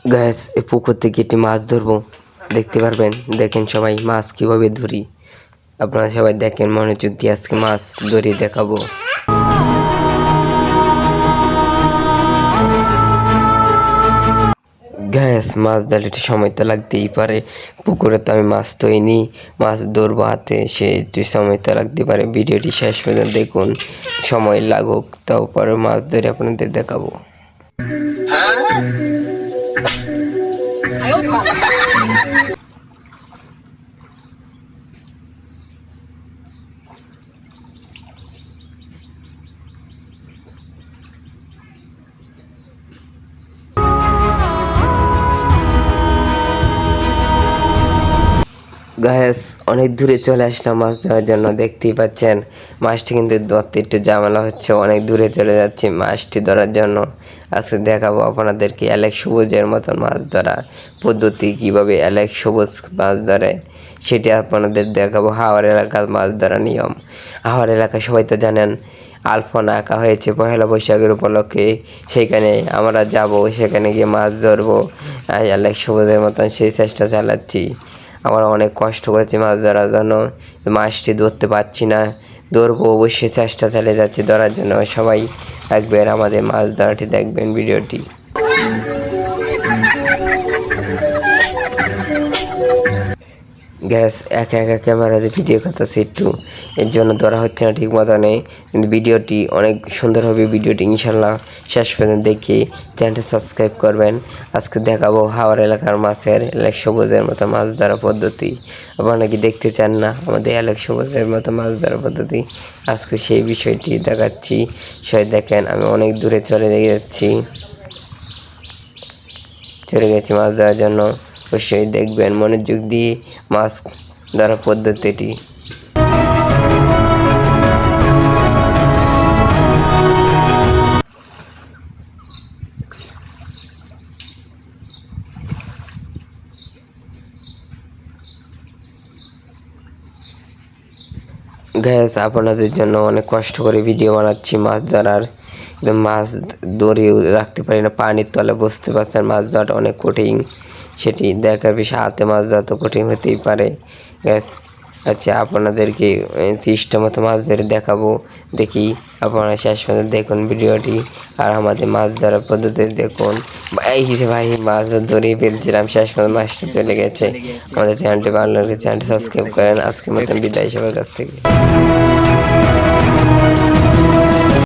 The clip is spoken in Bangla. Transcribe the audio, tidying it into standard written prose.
গ্যাস এই পুকুর থেকে একটি মাছ ধরবো, দেখতে পারবেন। দেখেন সবাই মাছ কিভাবে ধরি, আপনারা সবাই দেখেন মনোযোগ দিয়ে, আজকে মাছ ধরে দেখাবো। গ্যাস মাছ ধরলে একটু সময় তো লাগতেই পারে, পুকুরে তো আমি মাছ ধরিনি, মাছ ধরবো হাতে, সে একটু সময় তো লাগতে পারে। ভিডিওটি শেষ পর্যন্ত দেখুন, সময় লাগুক, তাও পরে মাছ ধরে আপনাদের দেখাবো। গ্যাস অনেক দূরে চলে আসলাম মাছ ধরার জন্য, দেখতেই পাচ্ছেন মাছটি কিন্তু ধরতে একটু ঝামেলা হচ্ছে, অনেক দূরে চলে যাচ্ছি মাছটি ধরার জন্য। আজকে দেখাবো আপনাদেরকে অ্যালেক্স সবুজের মতন মাছ ধরার পদ্ধতি, কীভাবে অ্যালেক্স সবুজ মাছ ধরে সেটি আপনাদের দেখাবো। হাওড় এলাকার মাছ ধরার নিয়ম। হাওড় এলাকায় সবাই তো জানেন আলপনা আঁকা হয়েছে পয়লা বৈশাখের উপলক্ষে, সেখানে আমরা যাব, সেখানে গিয়ে মাছ ধরবো অ্যালেক্স সবুজের মতন, সেই চেষ্টা চালাচ্ছি। আমরা অনেক কষ্ট করেছি মাছ ধরার জন্য, মাছটি ধরতে পারছি না, ধরবো অবশ্যই, চেষ্টা চালিয়ে যাচ্ছি ধরার জন্য। সবাই একবার আমাদের মাছ ধরাটি দেখবেন ভিডিওটি। গ্যাস একা একা ক্যামেরাতে ভিডিও করতেছি একটু, এর জন্য ধরা হচ্ছে না ঠিক মতনে, কিন্তু ভিডিওটি অনেক সুন্দর হবে। ভিডিওটি ইনশাল্লাহ শেষ পর্যন্ত দেখে চ্যানেলটি সাবস্ক্রাইব করবেন। আজকে দেখাবো হাওড় এলাকার মাছের অ্যালেক্স সবুজের মতো মাছ ধরা পদ্ধতি। আপনারা কি দেখতে চান না আমাদের অ্যালেক্স সবুজের মতো মাছ ধরা পদ্ধতি? আজকে সেই বিষয়টি দেখাচ্ছি, সবাই দেখেন। আমি অনেক দূরে চলে গেছি মাছ ধরার জন্য, অবশ্যই দেখবেন মনোযোগ দিয়ে মাছ ধরার পদ্ধতিটি। গ্যাস আপনাদের জন্য অনেক কষ্ট করে ভিডিও বানাচ্ছি মাছ ধরার, মাছ ধরেও রাখতে পারি না, পানির তলে বুঝতে পারছেন মাছ ধরাটা অনেক কঠিন, সেটি দেখার বিষয়। হাতে মাছ ধরা তো কঠিন হতেই পারে। গ্যাস আচ্ছা আপনাদেরকে চেষ্টা মতো মাছ ধরে দেখাবো, দেখি আপনারা শেষ পর্যন্ত দেখুন ভিডিওটি, আর আমাদের মাছ ধরার পদ্ধতি দেখুন। এই ভাই মাছ ধরে ফেলছিলাম, শেষ পর্যন্ত মাছটা চলে গেছে। আমাদের চ্যানেলটি ভালো লাগলে চ্যানেলটি সাবস্ক্রাইব করেন। আজকের মতন বিদায় সবার কাছ থেকে।